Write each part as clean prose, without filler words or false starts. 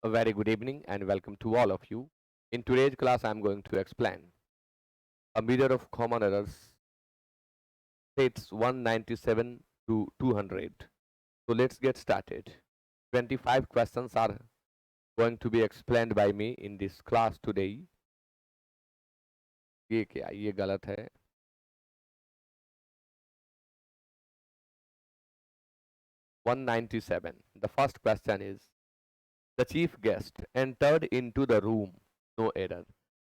A very good evening and welcome to all of you. In today's class, I'm going to explain a meter of common errors states 197 to 200. So let's get started. 25 questions are going to be explained by me in this class today. ये क्या ये गलत है 197. The first question is the chief guest entered into the room. No error.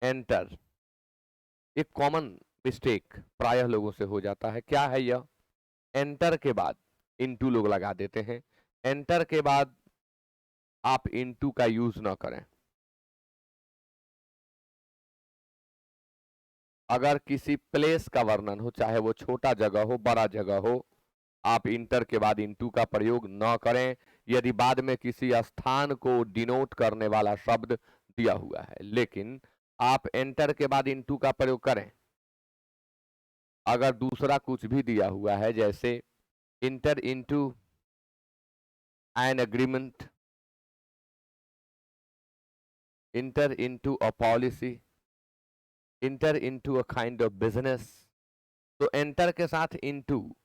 Enter एक common mistake प्रायः लोगों से हो जाता है. क्या है यह? एंटर के बाद इनटू लोग लगा देते हैं. एंटर के बाद आप इनटू का यूज ना करें. अगर किसी प्लेस का वर्णन हो, चाहे वो छोटा जगह हो बड़ा जगह हो, आप इंटर के बाद इनटू का प्रयोग न करें. यदि बाद में किसी स्थान को डिनोट करने वाला शब्द दिया हुआ है, लेकिन आप एंटर के बाद इनटू का प्रयोग करें. अगर दूसरा कुछ भी दिया हुआ है, जैसे inter into an agreement, inter into a policy, inter into a kind of business, तो एंटर के साथ इनटू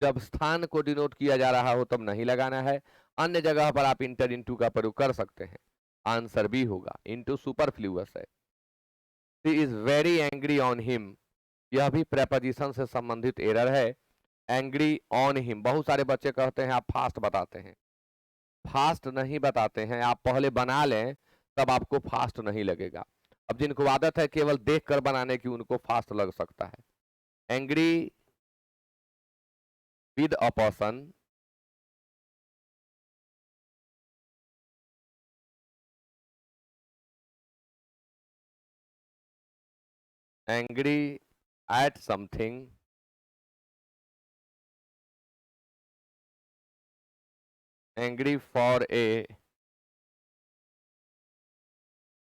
जब स्थान को डिनोट किया जा रहा हो तब नहीं लगाना है. अन्य जगह पर आप इंटर इनटू का प्रयोग कर सकते हैं. आंसर बी होगा. इनटू सुपरफ्लूअस है. She is very angry on him, यह भी प्रेपोजिशन से संबंधित एरर है. एंग्री ऑन हिम, बहुत सारे बच्चे कहते हैं आप फास्ट बताते हैं. फास्ट नहीं बताते हैं, आप पहले बना लें तब आपको फास्ट नहीं लगेगा. अब जिनको आदत है केवल देखकर बनाने की, उनको फास्ट लग सकता है. Angry with a person, angry at something, angry for a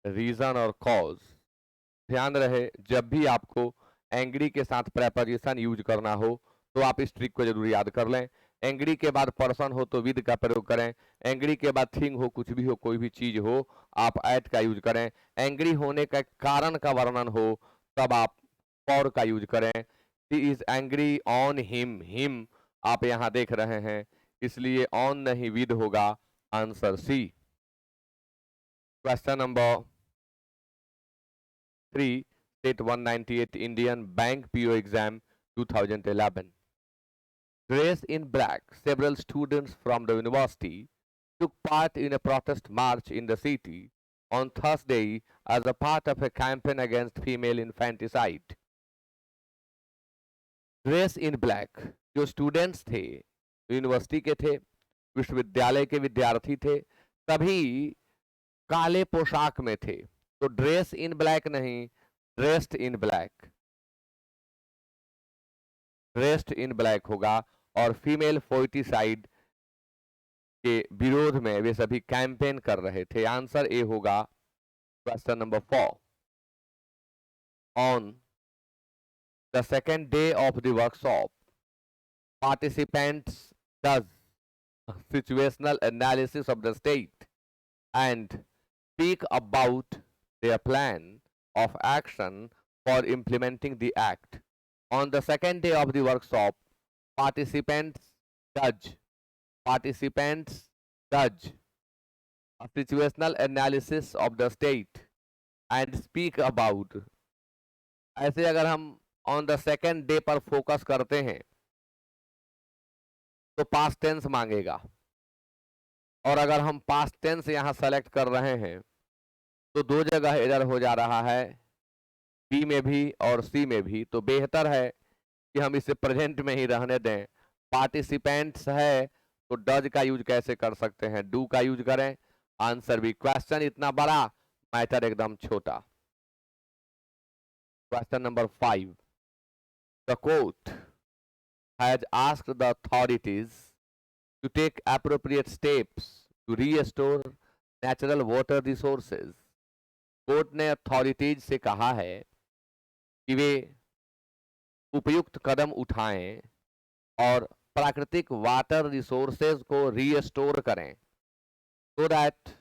reason और कॉज. ध्यान रहे जब भी आपको एंग्री के साथ प्रेपोजिशन यूज करना हो तो आप इस ट्रिक को जरूर याद कर लें. एंग्री के बाद पर्सन हो तो विद का प्रयोग करें. एंग्री के बाद थिंग हो, कुछ भी हो, कोई भी चीज हो, आप एट का यूज करें. एंग्री होने का कारण का वर्णन हो तब आप फॉर का यूज करें. He is angry on him, him आप यहां देख रहे हैं, इसलिए ऑन नहीं विद होगा. Answer C. Question number 3, State 198 Indian Bank PO exam 2011. Dressed in black, several students from the university took part in a protest march in the city on Thursday as a part of a campaign against female infanticide. Dress in black, जो students थे, university के थे, विश्वविद्यालय के विद्यार्थी थे, सभी काले पोशाक में थे. तो ड्रेस इन ब्लैक नहीं, dressed in black, dressed in black होगा. और फीमेल फोर्टिसाइड के विरोध में वे सभी कैंपेन कर रहे थे. आंसर ए होगा. Question number 4. On the second day of the workshop, participants does situational analysis of the state and speak about their plan of action for implementing the act. On the second day of the workshop, participants judge a situational analysis of the state and speak about. ऐसे अगर हम on the second day पर focus करते हैं तो past tense मांगेगा, और अगर हम पास्ट टेंस यहां सेलेक्ट कर रहे हैं तो दो जगह एरर हो जा रहा है, बी में भी और सी में भी. तो बेहतर है कि हम इसे प्रेजेंट में ही रहने दें. पार्टिसिपेंट्स है तो डज का यूज कैसे कर सकते हैं, डू का यूज करें. आंसर भी. क्वेश्चन इतना बड़ा, मैटर एकदम छोटा. Question number 5. The court has asked the authorities to take appropriate steps to restore natural water resources. Court ने अथॉरिटीज से कहा है कि वे उपयुक्त कदम उठाएं और प्राकृतिक वाटर रिसोर्सेज को रीस्टोर करें, so that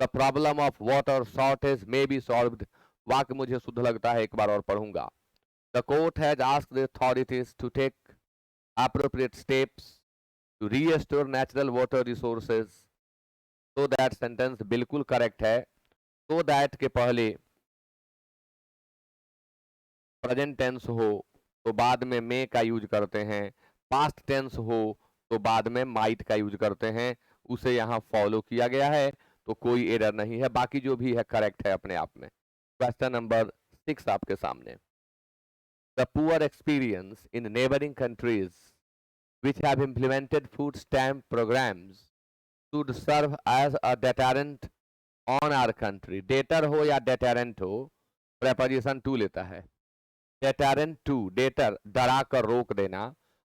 the problem of water shortage may be solved. वाक्य मुझे शुद्ध लगता है, एक बार और पढ़ूंगा। The court has asked the authorities to take appropriate steps to restore natural water resources। so that sentence बिल्कुल करेक्ट है। so that के पहले प्रेजेंट टेंस हो तो बाद में मे का यूज करते हैं, पास्ट टेंस हो तो बाद में माइट का यूज करते हैं। उसे यहाँ फॉलो किया गया है, तो कोई एरर नहीं है, बाकी जो भी है करेक्ट है अपने आप में। क्वेश्चन नंबर 6 आपके सामने। The poor experience in neighbouring countries which have implemented food stamp programs should serve as a deterrent on our country। Debtor हो या deterrent हो, preposition to लेता है। deterrent to, डेटर डरा कर रोक देना,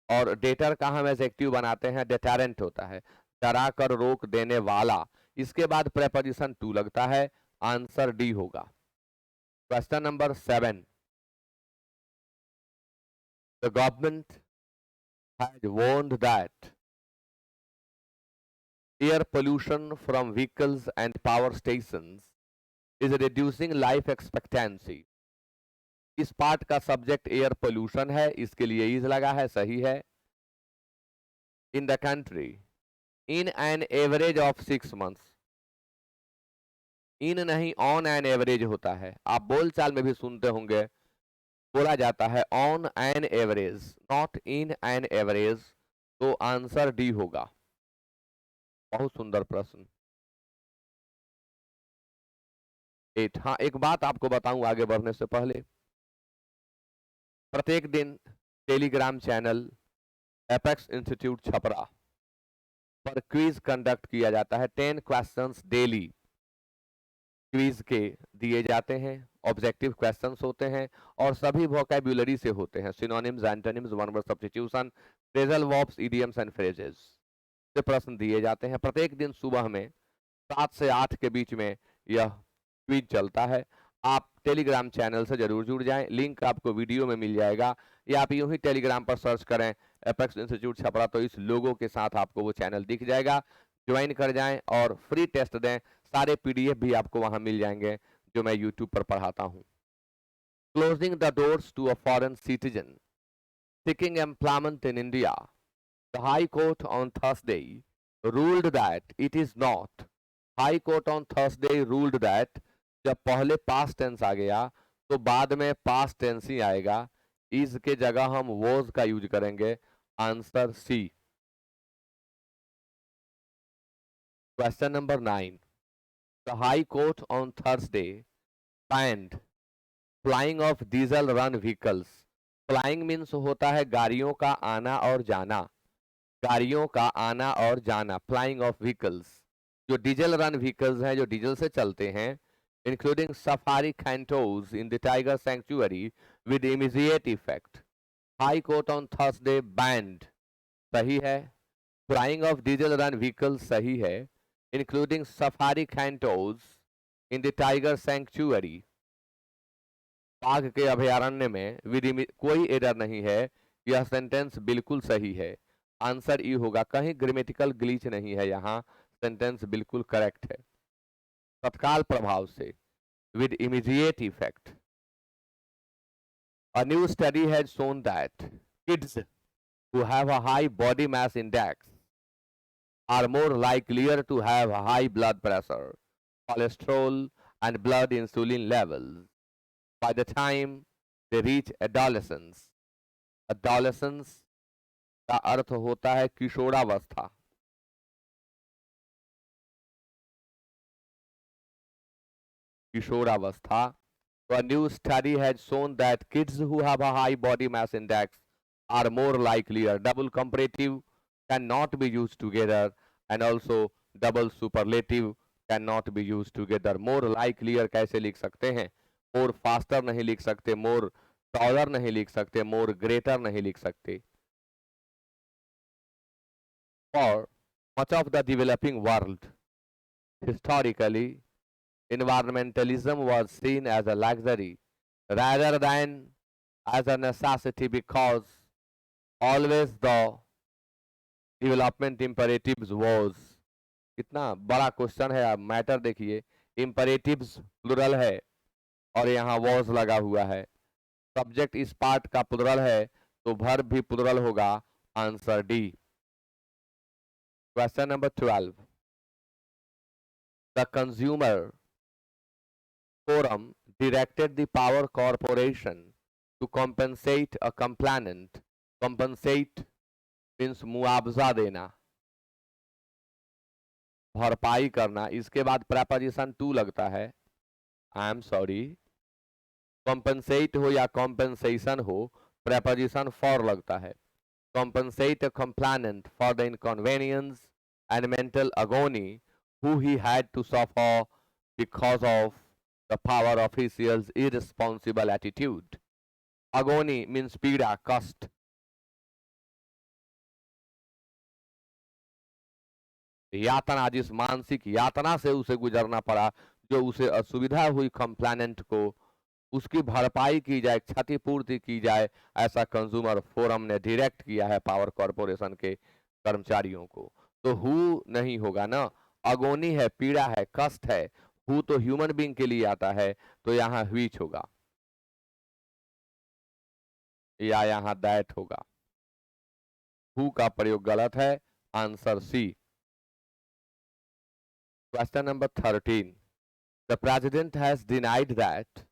और डेटर का हम एडजेक्टिव बनाते हैं, deterrent होता है डरा कर रोक देने वाला। इसके बाद preposition to लगता है, आंसर डी होगा। Question number 7। The government had warned that air pollution from vehicles and power stations is reducing life expectancy। इस पार्ट का सब्जेक्ट एयर पोल्यूशन है, इसके लिए इज लगा है, सही है। इन the country in an average of 6 months, इन नहीं ऑन एन एवरेज होता है, आप बोलचाल में भी सुनते होंगे, बोला जाता है on an average, not in an average, तो आंसर डी होगा। बहुत सुंदर प्रश्न। 8। हाँ, एक बात आपको बताऊं आगे बढ़ने से पहले, प्रत्येक दिन Telegram channel apex institute Chhapra पर क्विज कंडक्ट किया जाता है। 10 क्वेश्चंस डेली क्विज के दिए जाते हैं, ऑब्जेक्टिव क्वेश्चंस होते हैं और सभी वोकैब्युलरी से होते हैं, synonyms, antonyms, one word substitution, phrasal verbs, idioms and phrases से प्रश्न दिए जाते हैं। प्रत्येक दिन सुबह में 7 से 8 के बीच में यह क्विज चलता है। आप टेलीग्राम चैनल से जरूर जुड़ जाएं, लिंक आपको वीडियो में मिल जाएगा, या आप यूं ही टेलीग्राम पर सर्च करें एपेक्स इंस्टीट्यूट छपरा, तो इस लोगों के साथ आपको वो चैनल दिख जाएगा। ज्वाइन कर जाएं और फ्री टेस्ट दें, सारे पीडीएफ भी आपको वहां मिल जाएंगे जो मैं यूट्यूब पर पढ़ाता हूं। Closing the doors to a foreign citizen seeking employment in India, the High Court on Thursday ruled that it is not। High Court on Thursday ruled that जब पहले पास्ट टेंस आ गया तो बाद में पास्ट टेंस ही आएगा, इस के जगह हम वॉज का यूज करेंगे, answer C. Question number 9। The high court on Thursday banned flying of diesel run vehicles. Flying means होता है गाड़ियों का आना और जाना, गाड़ियों का आना और जाना, फ्लाइंग ऑफ व्हीकल्स। जो डीजल रन व्हीकल्स हैं, जो डीजल से चलते हैं, including safari cantos in the tiger sanctuary with immediate effect. High court on Thursday band सही है, flying of diesel run vehicles सही है, including safari cantos in the tiger sanctuary, बाघ के अभयारण्य में विद कोई एरर नहीं है, यह सेंटेंस बिल्कुल सही है, आंसर ई होगा। कहीं ग्रामेटिकल ग्लिच नहीं है, यहाँ सेंटेंस बिल्कुल करेक्ट है। तत्काल प्रभाव से, with immediate effect. A new study has shown that kids who have a high body mass index are more likelier to have high blood pressure, cholesterol and blood insulin levels by the time they reach adolescence। adolescence का अर्थ होता है किशोरावस्था। किशोरावस्था। So a new study has shown that kids who have a high body mass index are more likelier। double comparative cannot be used together and also double superlative cannot be used together। more likelier कैसे लिख सकते हैं, more faster नहीं लिख सकते, more taller नहीं लिख सकते, more greater नहीं लिख सकते। For much of the developing world, historically environmentalism was seen as a luxury rather than as a necessity, because always the development imperatives was। कितना बड़ा क्वेश्चन है। मैटर देखिए, इम्परेटिव्स प्लुरल है और यहाँ वॉज लगा हुआ है, सब्जेक्ट इस पार्ट का प्लुरल है तो वर्ब भी प्लुरल होगा। Answer D. Question number 12, the consumer forum directed the power corporation to compensate a complainant. Compensate means मुआवजा देना, भरपाई करना। इसके बाद प्रपोजिशन टू लगता है। आई एम सॉरी, कॉम्पनसेट हो या कॉम्पनसेशन हो, प्रपोजिशन फॉर लगता है। compensate a complainant for the inconvenience and mental agony who he had to suffer because of the power official's irresponsible attitude. Agony means पीड़ा, कष्ट। यातना, जिस मानसिक यातना से उसे गुजरना पड़ा, जो उसे असुविधा हुई कंप्लेनेंट को, उसकी भरपाई की जाए, क्षतिपूर्ति की जाए, ऐसा कंज्यूमर फोरम ने डायरेक्ट किया है पावर कॉरपोरेशन के कर्मचारियों को। तो हु नहीं होगा ना, अगोनी है, पीड़ा है, कष्ट है। हु तो ह्यूमन बीइंग के लिए आता है, तो यहाँ व्हिच होगा या यहाँ दैट होगा। हु का प्रयोग गलत है, answer C. Question number 13, the president has denied that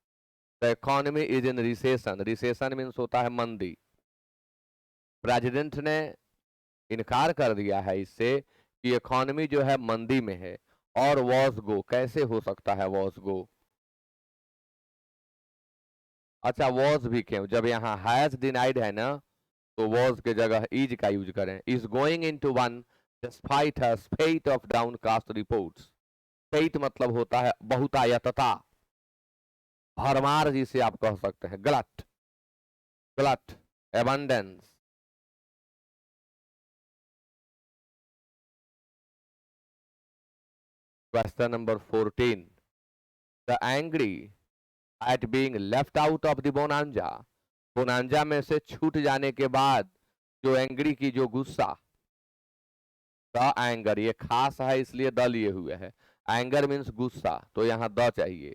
The economy is in recession. Recession means होता है मंदी। प्रेसिडेंट ने इनकार कर दिया है इससे कि इकोनॉमी जो है मंदी में है। और वॉज गो कैसे हो सकता है, वॉज गो? अच्छा, वॉज भी क्यों, जब यहाँ हैज डिनाइड है ना, तो वॉज के जगह इज का यूज करें। Is going into one despite her fate of downcast reports. Fate मतलब होता है बहुतायतता, भरमार जिसे आप कह सकते हैं, गलत, गलत, abundance. Question number 14, the angry at being left out of the bonanza. Bonanza में से छूट जाने के बाद जो एंग्री की, जो गुस्सा, द एंगर, ये खास है इसलिए द लिए हुए है। एंगर मीन्स गुस्सा, तो यहाँ द चाहिए।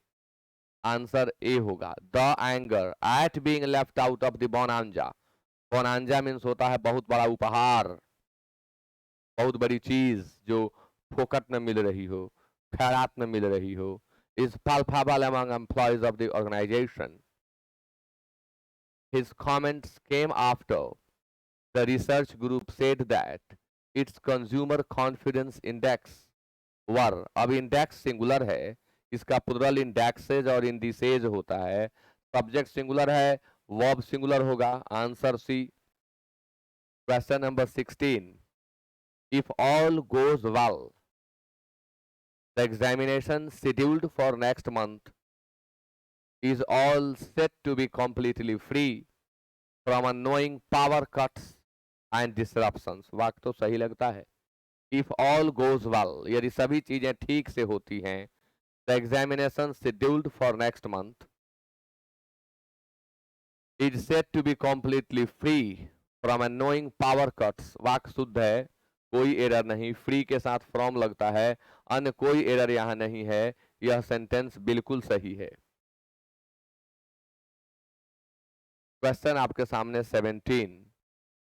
आंसर ए होगा, the anger eight being left out of the bonanza. Bonanza means होता है बहुत बड़ा उपहार, बहुत बड़ी चीज जो फोकट में मिल रही हो, खैरात में मिल रही हो। is palpable among employees of the organization. His comments came after the research group said that its consumer confidence index were, अब इंडेक्स सिंगुलर है, इसका प्लुरल इंडेक्सेज और इंडिसेज होता है। सब्जेक्ट सिंगुलर है, वर्ब सिंगुलर होगा। Answer C. Question number 16, if all goes well, the examination scheduled for next month is all set to be completely free from annoying power cuts and disruptions. वाक्य तो सही लगता है। If all goes well, यदि सभी चीजें ठीक से होती हैं, the examination scheduled for next month is set to be completely free from annoying power cuts. वाक्य शुद्ध है, कोई एरर नहीं। फ्री के साथ फ्रॉम लगता है, अन्य कोई एरर यहां नहीं है। यह सेंटेंस बिल्कुल सही है। क्वेश्चन आपके सामने 17,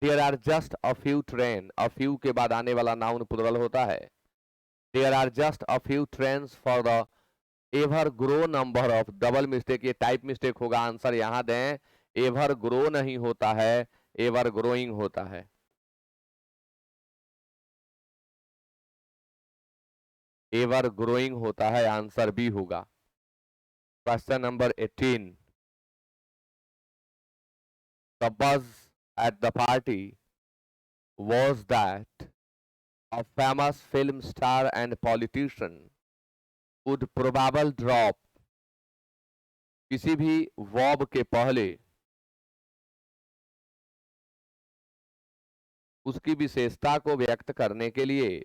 there are just a few train. A few के बाद आने वाला नाउन प्लुरल होता है। There are just a few train for the ever grow number of, double mistake, ये टाइप मिस्टेक होगा। आंसर यहां दें, एवर ग्रो नहीं होता है, एवर ग्रोइंग होता है। एवर ग्रोइंग होता है, आंसर बी होगा। Question number 18, the buzz at the party was that a famous film star and politician would probably drop। किसी भी वर्ब के पहले उसकी विशेषता को व्यक्त करने के लिए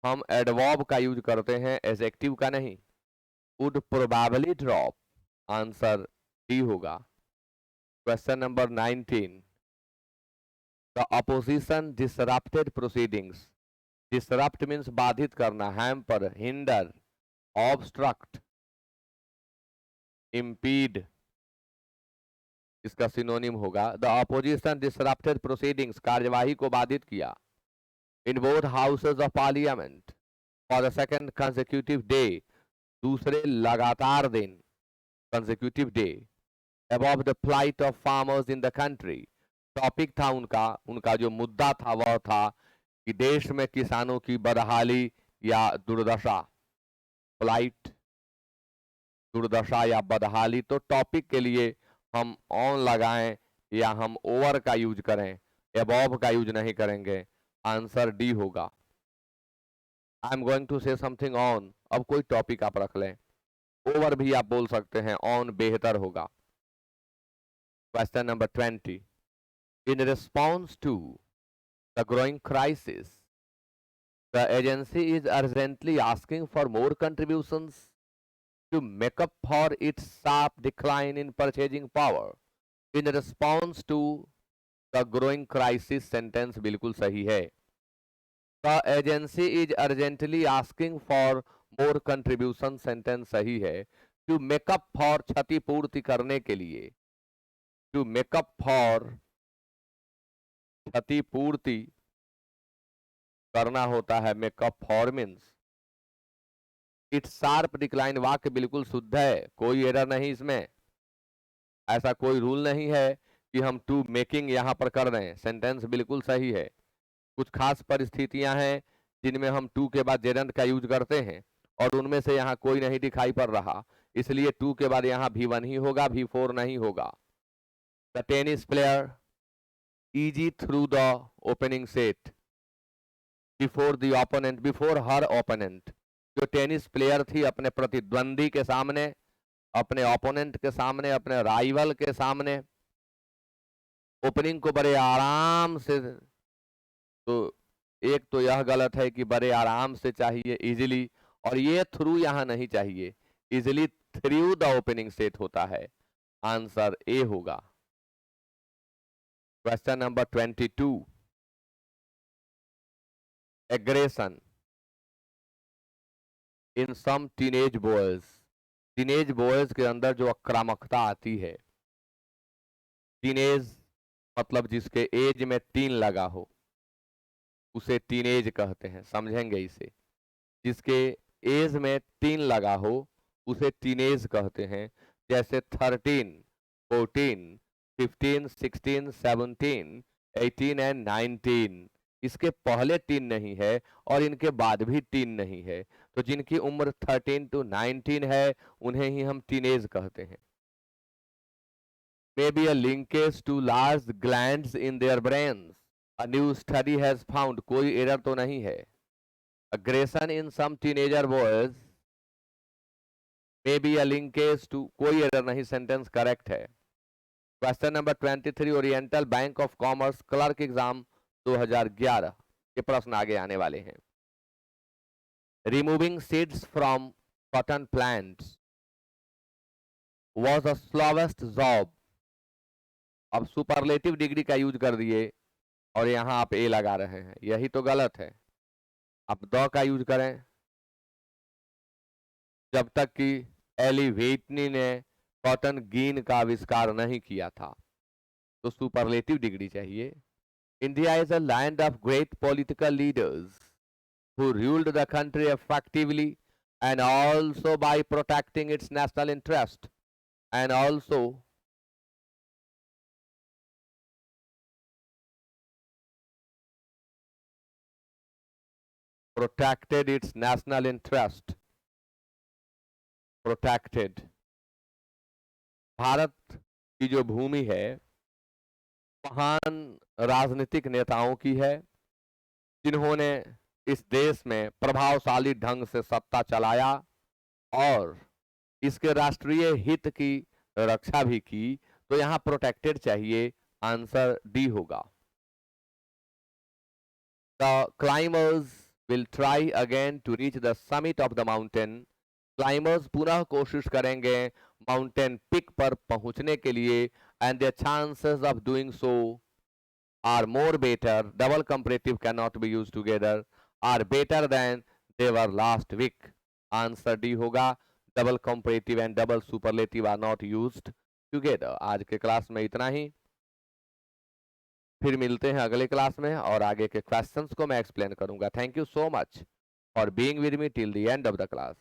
हम एडवर्ब का यूज करते हैं, एडजेक्टिव का नहीं। would probably drop, answer D होगा। Question number 19, the opposition disrupted proceedings disrupt means बाधित करना, हैम्पर, हिंडर, ऑब्स्ट्रक्ट, इम्पीड, इसका सिनोनिम होगा। द अपोजिशन डिसरप्टेड प्रोसीडिंग्स, कार्यवाही को बाधित किया। In both houses of parliament for the second consecutive day, दूसरे लगातार दिन, consecutive day. Above the flight of farmers in the country, topic था उनका जो मुद्दा था वह था कि देश में किसानों की बदहाली या दुर्दशा। फ्लाइट, दुर्दशा या बदहाली, तो टॉपिक के लिए हम ऑन लगाएं या हम ओवर का यूज करें, अबव का यूज नहीं करेंगे। आंसर डी होगा। I am going to say something on, अब कोई टॉपिक आप रख लें, ओवर भी आप बोल सकते हैं, ऑन बेहतर होगा। Question number 20, in response to the growing crisis the agency is urgently asking for more contributions to make up for its sharp decline in purchasing power. In response to the growing crisis, sentence बिल्कुल सही है। The agency is urgently asking for more contribution, sentence सही है। To make up for, क्षतिपूर्ति करने के लिए, to make up for, क्षतिपूर्ति करना होता है, makeup for means. It's sharp decline, वाक्य बिल्कुल शुद्ध है, कोई एरर नहीं इसमें, ऐसा कोई रूल नहीं है कि हम टू मेकिंग यहां पर कर रहे हैं, सेंटेंस बिल्कुल सही है। कुछ खास परिस्थितियां हैं जिनमें हम टू के बाद जेरेंट का यूज करते हैं और उनमें से यहाँ कोई नहीं दिखाई पड़ रहा, इसलिए टू के बाद यहाँ V1 ही होगा, V4 नहीं होगा। The tennis player easy through the opening set before the opponent, before her opponent, जो टेनिस प्लेयर थी अपने प्रतिद्वंदी के सामने, अपने ओपोनेंट के सामने, अपने राइवल के सामने ओपनिंग को बड़े आराम से, तो एक तो यह गलत है कि बड़े आराम से चाहिए, इजीली, और ये थ्रू यहां नहीं चाहिए, easily through the opening set होता है। आंसर ए होगा। क्वेश्चन नंबर 22, एग्रेशन इन सम टीनेज बॉयज, टीनेज बॉयज के अंदर जो आक्रामकता आती है, टीनेज मतलब जिसके एज में 3 लगा हो उसे टीनेज कहते हैं, समझेंगे इसे। जिसके एज में 3 लगा हो उसे टीनेज कहते हैं, जैसे 13, 14, 15, 16, 17, 18 एंड 19। इसके पहले 3 नहीं है और इनके बाद भी 3 नहीं है, तो जिनकी उम्र 13 to 19 है उन्हें ही हम टीनेज कहते हैं। May be a linkage to large glands in their brains. A new study has found, कोई एरर तो नहीं है। Aggression in some teenager boys may be a linkage to, कोई एरर नहीं, सेंटेंस करेक्ट है। Question number 23, oriental bank of commerce clerk exam 2011 के प्रश्न आगे आने वाले हैं। Removing seeds from cotton plants was the slowest job। अब सुपरलेटिव डिग्री का यूज कर दिए और यहां आप ए लगा रहे हैं, यही तो गलत है। आप द का यूज करें, जब तक कि एलिवेटनी ने कॉटन गीन का आविष्कार नहीं किया था, तो सुपरलेटिव डिग्री चाहिए। India is a land of great political leaders who ruled the country effectively and also by protecting its national interest and also protected its national interest, protected। Bharat की जो भूमि है महान राजनीतिक नेताओं की है, जिन्होंने इस देश में प्रभावशाली ढंग से सत्ता चलाया और इसके राष्ट्रीय हित की रक्षा भी की, तो यहां प्रोटेक्टेड चाहिए, आंसर डी होगा। The climbers will try again to reach the summit of the mountain. Climbers पुनः कोशिश करेंगे माउंटेन पिक पर पहुंचने के लिए, and the chances of doing so are more better. Double comparative can not be used together, are better than they were last week. Answer D होगा, double comparative and double superlative are not used together. आज के class में इतना ही, फिर मिलते हैं अगले class में और आगे के क्वेश्चंस को मैं एक्सप्लेन करूंगा। Thank you so much for being with me till the end of the class.